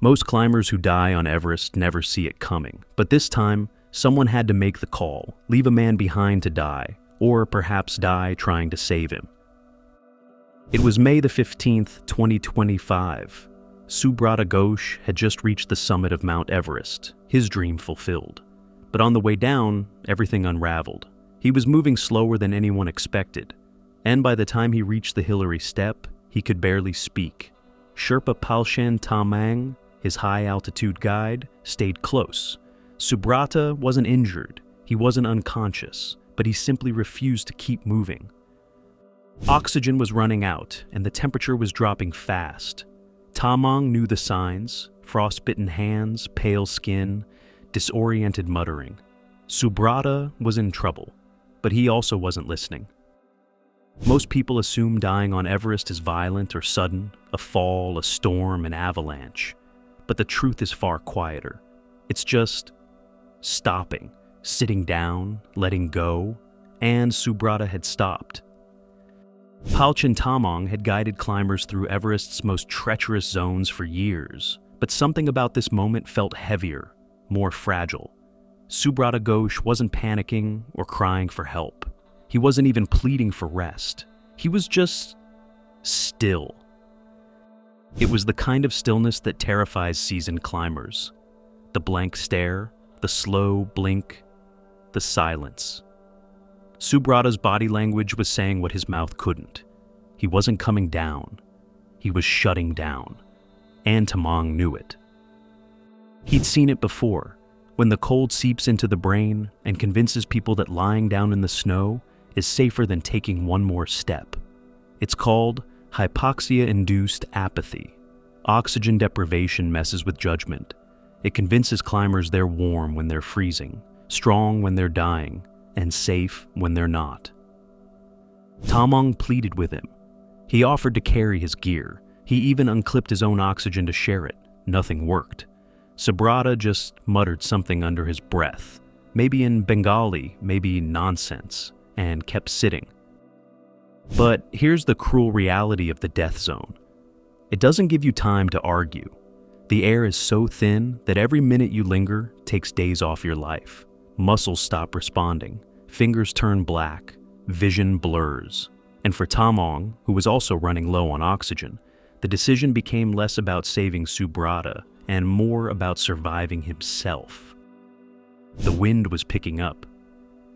Most climbers who die on Everest never see it coming, but this time, someone had to make the call, leave a man behind to die, or perhaps die trying to save him. It was May the 15th, 2025. Subrata Ghosh had just reached the summit of Mount Everest, his dream fulfilled. But on the way down, everything unraveled. He was moving slower than anyone expected, and by the time he reached the Hillary step, he could barely speak. Sherpa Palchen Tamang, his high-altitude guide, stayed close. Subrata wasn't injured, he wasn't unconscious, but he simply refused to keep moving. Oxygen was running out, and the temperature was dropping fast. Tamang knew the signs: frostbitten hands, pale skin, disoriented muttering. Subrata was in trouble, but he also wasn't listening. Most people assume dying on Everest is violent or sudden, a fall, a storm, an avalanche. But the truth is far quieter. It's just stopping, sitting down, letting go, and Subrata had stopped. Palchen Tamang had guided climbers through Everest's most treacherous zones for years, but something about this moment felt heavier, more fragile. Subrata Ghosh wasn't panicking or crying for help. He wasn't even pleading for rest. He was just still. It was the kind of stillness that terrifies seasoned climbers. The blank stare, the slow blink, the silence. Subrata's body language was saying what his mouth couldn't. He wasn't coming down. He was shutting down. And Tamang knew it. He'd seen it before, when the cold seeps into the brain and convinces people that lying down in the snow is safer than taking one more step. It's called hypoxia-induced apathy. Oxygen deprivation messes with judgment. It convinces climbers they're warm when they're freezing, strong when they're dying, and safe when they're not. Tamang pleaded with him. He offered to carry his gear. He even unclipped his own oxygen to share it. Nothing worked. Subrata just muttered something under his breath, maybe in Bengali, maybe nonsense, and kept sitting. But here's the cruel reality of the death zone. It doesn't give you time to argue. The air is so thin that every minute you linger takes days off your life. Muscles stop responding, fingers turn black, vision blurs. And for Tamang, who was also running low on oxygen, the decision became less about saving Subrata and more about surviving himself. The wind was picking up.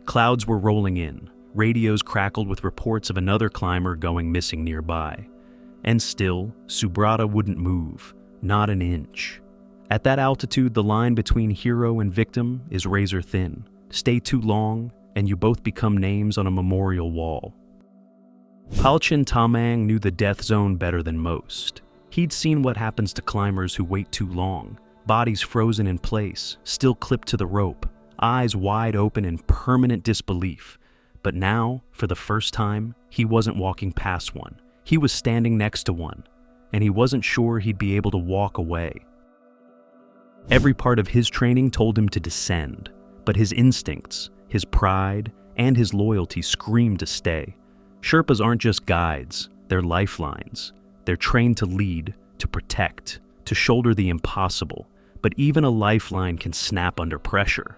Clouds were rolling in. Radios crackled with reports of another climber going missing nearby. And still, Subrata wouldn't move, not an inch. At that altitude, the line between hero and victim is razor thin. Stay too long, and you both become names on a memorial wall. Palchen Tamang knew the death zone better than most. He'd seen what happens to climbers who wait too long, bodies frozen in place, still clipped to the rope, eyes wide open in permanent disbelief. But now, for the first time, he wasn't walking past one. He was standing next to one, and he wasn't sure he'd be able to walk away. Every part of his training told him to descend, but his instincts, his pride, and his loyalty screamed to stay. Sherpas aren't just guides, they're lifelines. They're trained to lead, to protect, to shoulder the impossible, but even a lifeline can snap under pressure.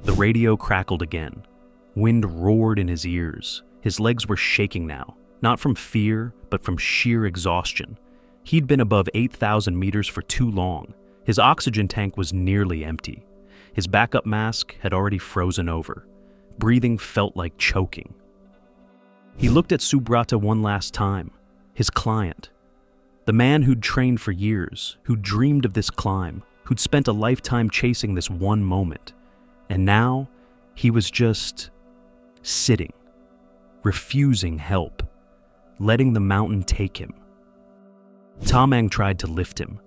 The radio crackled again. Wind roared in his ears. His legs were shaking now, not from fear, but from sheer exhaustion. He'd been above 8,000 meters for too long. His oxygen tank was nearly empty. His backup mask had already frozen over. Breathing felt like choking. He looked at Subrata one last time, his client. The man who'd trained for years, who'd dreamed of this climb, who'd spent a lifetime chasing this one moment. And now, he was just sitting, refusing help, letting the mountain take him. Tamang tried to lift him.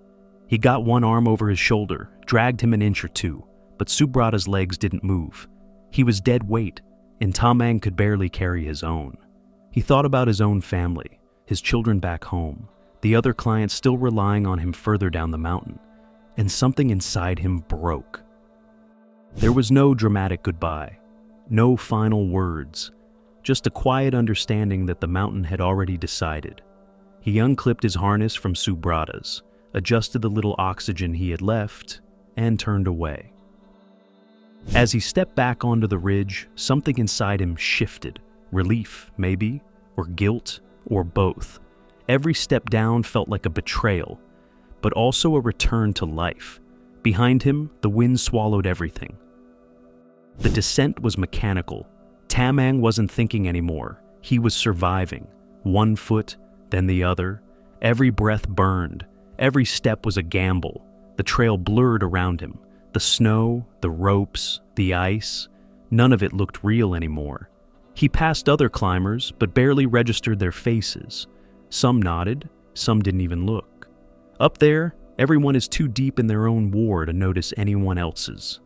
He got one arm over his shoulder, dragged him an inch or two, but Subrata's legs didn't move. He was dead weight, and Tamang could barely carry his own. He thought about his own family, his children back home, the other clients still relying on him further down the mountain, and something inside him broke. There was no dramatic goodbye, no final words, just a quiet understanding that the mountain had already decided. He unclipped his harness from Subrata's, adjusted the little oxygen he had left, and turned away. As he stepped back onto the ridge, something inside him shifted. Relief, maybe, or guilt, or both. Every step down felt like a betrayal, but also a return to life. Behind him, the wind swallowed everything. The descent was mechanical. Tamang wasn't thinking anymore. He was surviving. One foot, then the other. Every breath burned. Every step was a gamble. The trail blurred around him. The snow, the ropes, the ice, none of it looked real anymore. He passed other climbers, but barely registered their faces. Some nodded, some didn't even look. Up there, everyone is too deep in their own war to notice anyone else's.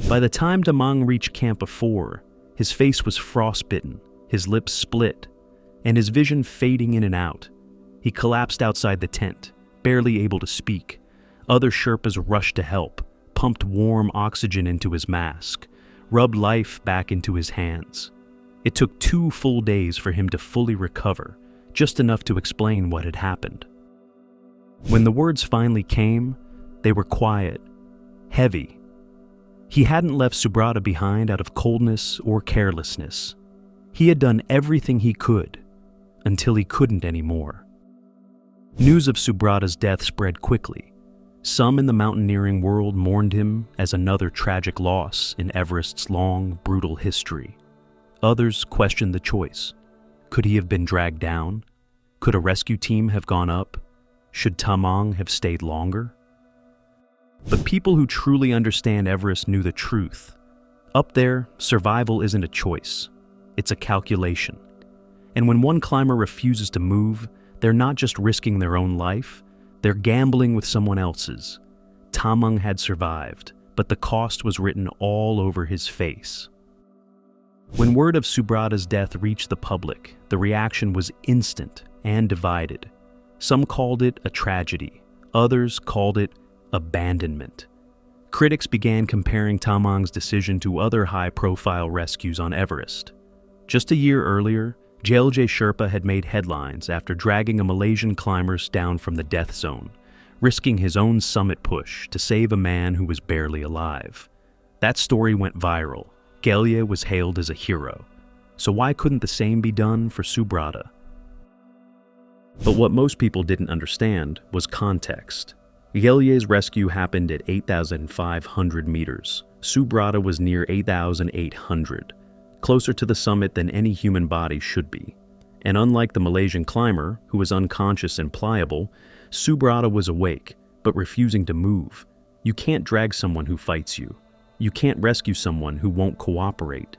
By the time Tamang reached Camp 4, his face was frostbitten, his lips split, and his vision fading in and out. He collapsed outside the tent, barely able to speak. Other Sherpas rushed to help, pumped warm oxygen into his mask, rubbed life back into his hands. It took 2 full days for him to fully recover, just enough to explain what had happened. When the words finally came, they were quiet, heavy. He hadn't left Subrata behind out of coldness or carelessness. He had done everything he could, until he couldn't anymore. News of Subrata's death spread quickly. Some in the mountaineering world mourned him as another tragic loss in Everest's long, brutal history. Others questioned the choice. Could he have been dragged down? Could a rescue team have gone up? Should Tamang have stayed longer? But people who truly understand Everest knew the truth. Up there, survival isn't a choice. It's a calculation. And when one climber refuses to move, they're not just risking their own life, they're gambling with someone else's. Tamang had survived, but the cost was written all over his face. When word of Subrata's death reached the public, the reaction was instant and divided. Some called it a tragedy, others called it abandonment. Critics began comparing Tamang's decision to other high-profile rescues on Everest. Just a year earlier, JLJ Sherpa had made headlines after dragging a Malaysian climber down from the death zone, risking his own summit push to save a man who was barely alive. That story went viral. Gelye was hailed as a hero. So why couldn't the same be done for Subrata? But what most people didn't understand was context. Gelye's rescue happened at 8,500 meters. Subrata was near 8,800. Closer to the summit than any human body should be. And unlike the Malaysian climber, who was unconscious and pliable, Subrata was awake, but refusing to move. You can't drag someone who fights you. You can't rescue someone who won't cooperate.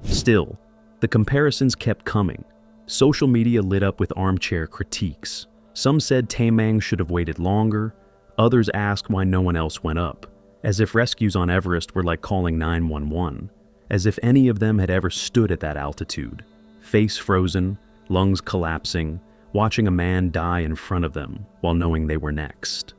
Still, the comparisons kept coming. Social media lit up with armchair critiques. Some said Tamang should have waited longer. Others asked why no one else went up, as if rescues on Everest were like calling 911. As if any of them had ever stood at that altitude, face frozen, lungs collapsing, watching a man die in front of them while knowing they were next.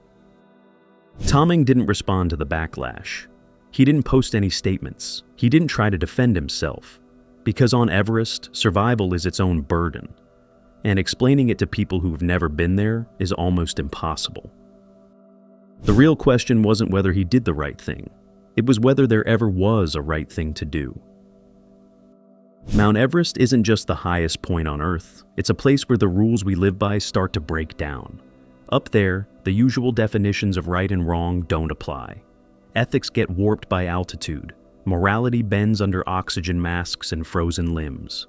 Tamang didn't respond to the backlash. He didn't post any statements. He didn't try to defend himself. Because on Everest, survival is its own burden, and explaining it to people who've never been there is almost impossible. The real question wasn't whether he did the right thing. It was whether there ever was a right thing to do. Mount Everest isn't just the highest point on Earth. It's a place where the rules we live by start to break down. Up there, the usual definitions of right and wrong don't apply. Ethics get warped by altitude. Morality bends under oxygen masks and frozen limbs.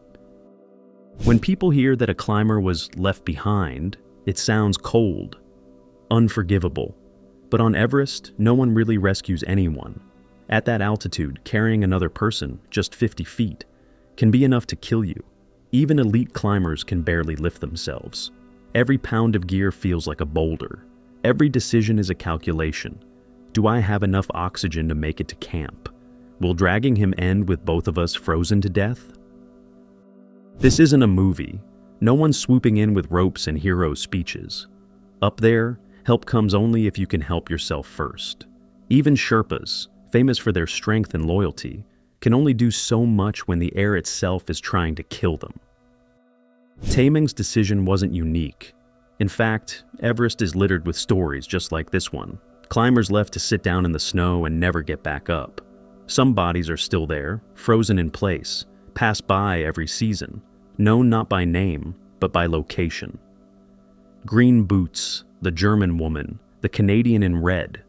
When people hear that a climber was left behind, it sounds cold, unforgivable. But on Everest, no one really rescues anyone. At that altitude, carrying another person, just 50 feet, can be enough to kill you. Even elite climbers can barely lift themselves. Every pound of gear feels like a boulder. Every decision is a calculation. Do I have enough oxygen to make it to camp? Will dragging him end with both of us frozen to death? This isn't a movie. No one's swooping in with ropes and hero speeches. Up there, help comes only if you can help yourself first. Even Sherpas, famous for their strength and loyalty, can only do so much when the air itself is trying to kill them. Tamang's decision wasn't unique. In fact, Everest is littered with stories just like this one. Climbers left to sit down in the snow and never get back up. Some bodies are still there, frozen in place, pass by every season, known not by name, but by location. Green Boots, the German woman, the Canadian in red.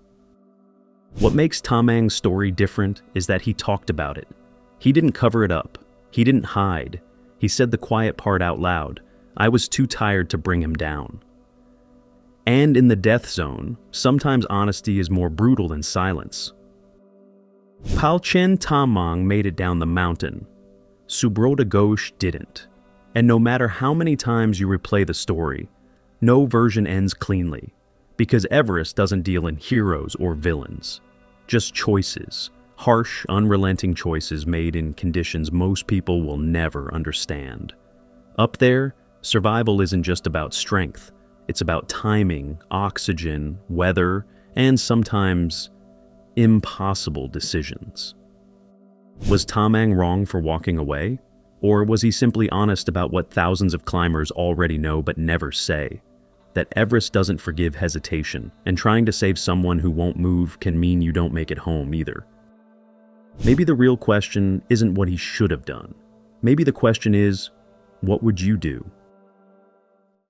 What makes Tamang's story different is that he talked about it. He didn't cover it up. He didn't hide. He said the quiet part out loud. I was too tired to bring him down. And in the death zone, sometimes honesty is more brutal than silence. Palchen Tamang made it down the mountain. Subrata Ghosh didn't. And no matter how many times you replay the story, no version ends cleanly, because Everest doesn't deal in heroes or villains, just choices, harsh, unrelenting choices made in conditions most people will never understand. Up there, survival isn't just about strength, it's about timing, oxygen, weather, and sometimes impossible decisions. Was Tamang wrong for walking away? Or was he simply honest about what thousands of climbers already know but never say? That Everest doesn't forgive hesitation, and trying to save someone who won't move can mean you don't make it home either. Maybe the real question isn't what he should have done. Maybe the question is, what would you do?